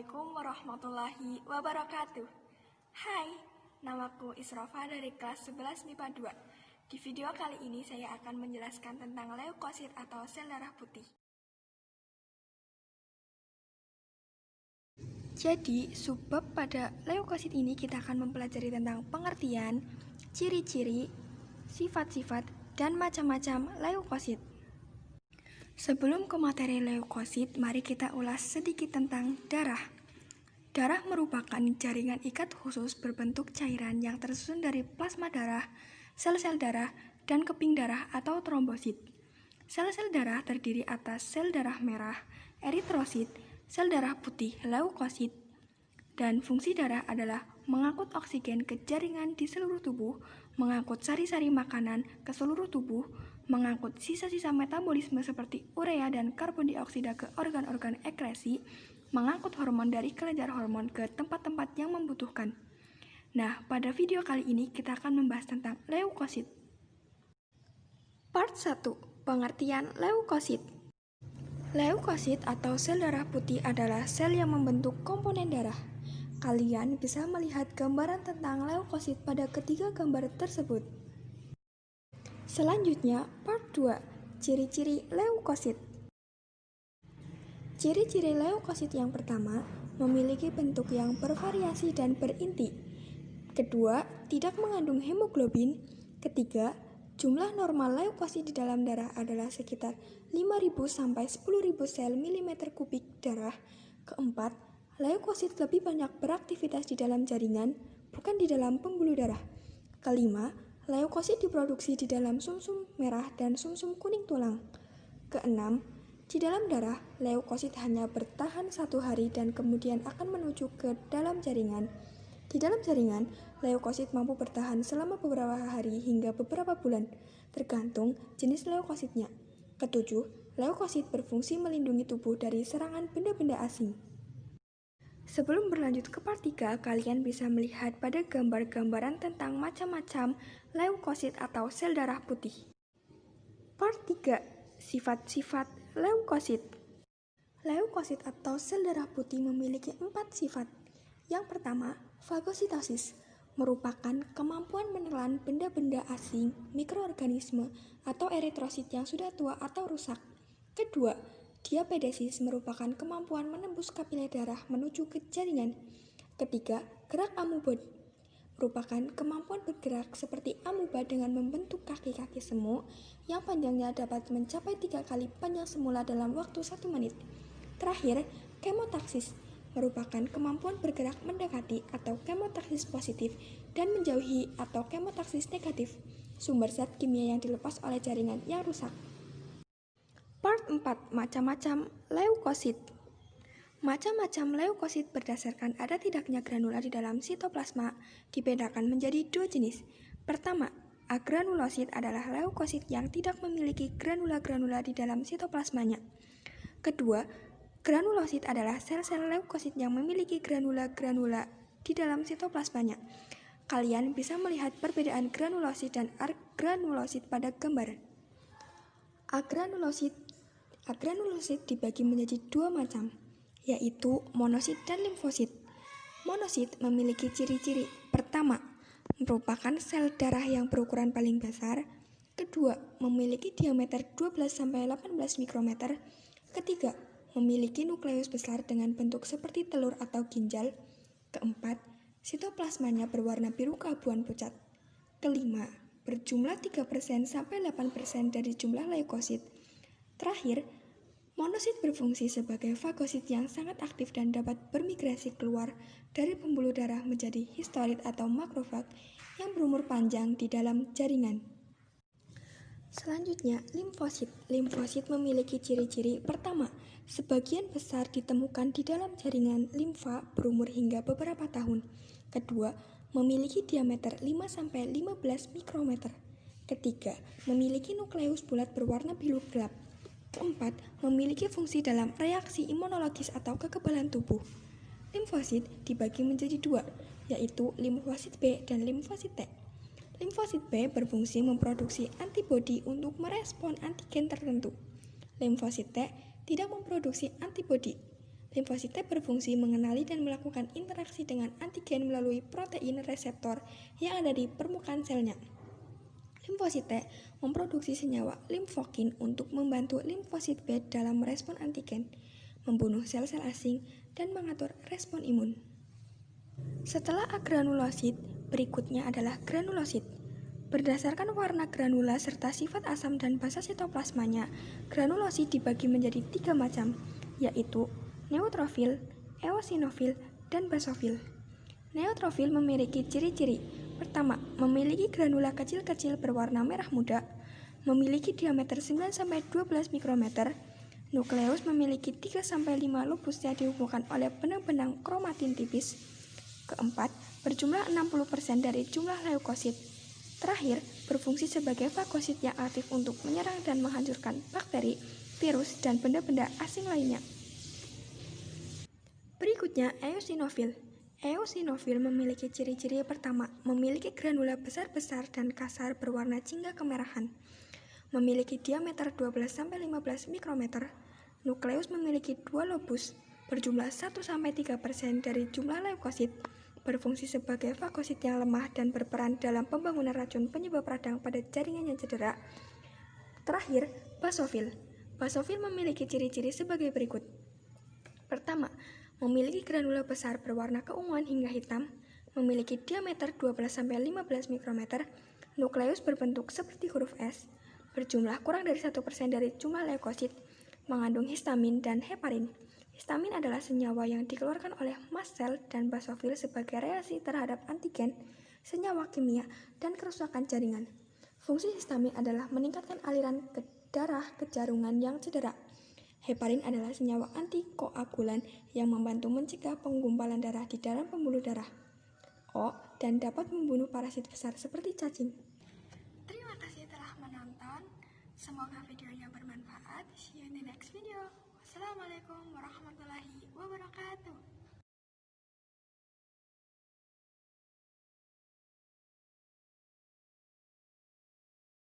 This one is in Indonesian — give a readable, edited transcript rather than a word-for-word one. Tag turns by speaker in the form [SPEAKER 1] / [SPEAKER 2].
[SPEAKER 1] Assalamualaikum warahmatullahi wabarakatuh. Hai, namaku Isrofa dari kelas 11 MIPA 2. Di video kali ini saya akan menjelaskan tentang leukosit atau sel darah putih. Jadi, subbab pada leukosit ini kita akan mempelajari tentang pengertian, ciri-ciri, sifat-sifat, dan macam-macam leukosit. Sebelum ke materi leukosit, mari kita ulas sedikit tentang darah. Darah merupakan jaringan ikat khusus berbentuk cairan yang tersusun dari plasma darah, sel-sel darah, dan keping darah atau trombosit. Sel-sel darah terdiri atas sel darah merah, eritrosit, sel darah putih, leukosit, dan fungsi darah adalah mengangkut oksigen ke jaringan di seluruh tubuh, mengangkut sari-sari makanan ke seluruh tubuh, mengangkut sisa-sisa metabolisme seperti urea dan karbon dioksida ke organ-organ ekskresi, mengangkut hormon dari kelenjar hormon ke tempat-tempat yang membutuhkan. Nah, pada video kali ini kita akan membahas tentang leukosit. Part 1. Pengertian leukosit. Leukosit atau sel darah putih adalah sel yang membentuk komponen darah. Kalian bisa melihat gambaran tentang leukosit pada ketiga gambar tersebut. Selanjutnya, part 2, ciri-ciri leukosit. Ciri-ciri leukosit yang pertama, memiliki bentuk yang bervariasi dan berinti. Kedua, tidak mengandung hemoglobin. Ketiga, jumlah normal leukosit di dalam darah adalah sekitar 5.000 sampai 10.000 sel milimeter kubik darah. Keempat, leukosit lebih banyak beraktivitas di dalam jaringan, bukan di dalam pembuluh darah. Kelima, leukosit diproduksi di dalam sumsum merah dan sumsum kuning tulang. Keenam, di dalam darah, leukosit hanya bertahan 1 hari dan kemudian akan menuju ke dalam jaringan. Di dalam jaringan, leukosit mampu bertahan selama beberapa hari hingga beberapa bulan, tergantung jenis leukositnya. Ketujuh, leukosit berfungsi melindungi tubuh dari serangan benda-benda asing. Sebelum berlanjut ke part 3, kalian bisa melihat pada gambar-gambaran tentang macam-macam leukosit atau sel darah putih. Part 3. Sifat-sifat leukosit. Leukosit atau sel darah putih memiliki 4 sifat. Yang pertama, fagositosis, merupakan kemampuan menelan benda-benda asing, mikroorganisme, atau eritrosit yang sudah tua atau rusak. Kedua, diapedesis merupakan kemampuan menembus kapiler darah menuju ke jaringan. Ketiga, gerak amuba merupakan kemampuan bergerak seperti amuba dengan membentuk kaki-kaki semu yang panjangnya dapat mencapai 3 kali panjang semula dalam waktu 1 menit. Terakhir, kemotaksis merupakan kemampuan bergerak mendekati atau kemotaksis positif dan menjauhi atau kemotaksis negatif sumber zat kimia yang dilepas oleh jaringan yang rusak. Part 4. Macam-macam leukosit. Macam-macam leukosit berdasarkan ada tidaknya granula di dalam sitoplasma dibedakan menjadi 2 jenis. Pertama, agranulosit adalah leukosit yang tidak memiliki granula-granula di dalam sitoplasmanya. Kedua, granulosit adalah sel-sel leukosit yang memiliki granula-granula di dalam sitoplasmanya. Kalian bisa melihat perbedaan granulosit dan agranulosit pada gambar. Agranulosit dibagi menjadi 2 macam, yaitu monosit dan limfosit. Monosit memiliki ciri-ciri. Pertama, merupakan sel darah yang berukuran paling besar. Kedua, memiliki diameter 12-18 mikrometer. Ketiga, memiliki nukleus besar dengan bentuk seperti telur atau ginjal. Keempat, sitoplasmanya berwarna biru keabuan pucat. Kelima, berjumlah 3%-8% dari jumlah leukosit. Terakhir, monosit berfungsi sebagai fagosit yang sangat aktif dan dapat bermigrasi keluar dari pembuluh darah menjadi histolit atau makrofag yang berumur panjang di dalam jaringan. Selanjutnya, limfosit. Limfosit memiliki ciri-ciri. Pertama, sebagian besar ditemukan di dalam jaringan limfa berumur hingga beberapa tahun. Kedua, memiliki diameter 5-15 mikrometer. Ketiga, memiliki nukleus bulat berwarna biru gelap. Keempat, memiliki fungsi dalam reaksi imunologis atau kekebalan tubuh. Limfosit dibagi menjadi 2, yaitu limfosit B dan limfosit T. Limfosit B berfungsi memproduksi antibodi untuk merespon antigen tertentu. Limfosit T tidak memproduksi antibodi. Limfosit T berfungsi mengenali dan melakukan interaksi dengan antigen melalui protein reseptor yang ada di permukaan selnya. Limfosit T memproduksi senyawa limfokin untuk membantu limfosit B dalam merespon antigen, membunuh sel-sel asing, dan mengatur respon imun. Setelah agranulosit, berikutnya adalah granulosit. Berdasarkan warna granula serta sifat asam dan basa sitoplasmanya, granulosit dibagi menjadi 3 macam, yaitu neutrofil, eosinofil, dan basofil. Neutrofil memiliki ciri-ciri. Pertama, memiliki granula kecil-kecil berwarna merah muda, memiliki diameter 9-12 mikrometer, nukleus memiliki 3-5 lobus yang dihubungkan oleh benang-benang kromatin tipis. Keempat, berjumlah 60% dari jumlah leukosit. Terakhir, berfungsi sebagai fagosit yang aktif untuk menyerang dan menghancurkan bakteri, virus, dan benda-benda asing lainnya. Berikutnya, eosinofil. Eosinofil memiliki ciri-ciri pertama, memiliki granula besar-besar dan kasar berwarna jingga kemerahan. Memiliki diameter 12-15 mikrometer. Nukleus memiliki 2 lobus, berjumlah 1-3% dari jumlah leukosit. Berfungsi sebagai fagosit yang lemah dan berperan dalam pembangunan racun penyebab radang pada jaringan yang cedera. Terakhir, basofil. Basofil memiliki ciri-ciri sebagai berikut. Pertama, memiliki granula besar berwarna keunguan hingga hitam, memiliki diameter 12-15 mikrometer, nukleus berbentuk seperti huruf S, berjumlah kurang dari 1% dari jumlah leukosit, mengandung histamin dan heparin. Histamin adalah senyawa yang dikeluarkan oleh mast sel dan basofil sebagai reaksi terhadap antigen, senyawa kimia, dan kerusakan jaringan. Fungsi histamin adalah meningkatkan aliran ke darah ke jaringan yang cedera. Heparin adalah senyawa antikoagulan yang membantu mencegah penggumpalan darah di dalam pembuluh darah. Dan dapat membunuh parasit besar seperti cacing. Terima kasih telah menonton. Semoga videonya bermanfaat. See you in the next video. Wassalamualaikum warahmatullahi wabarakatuh.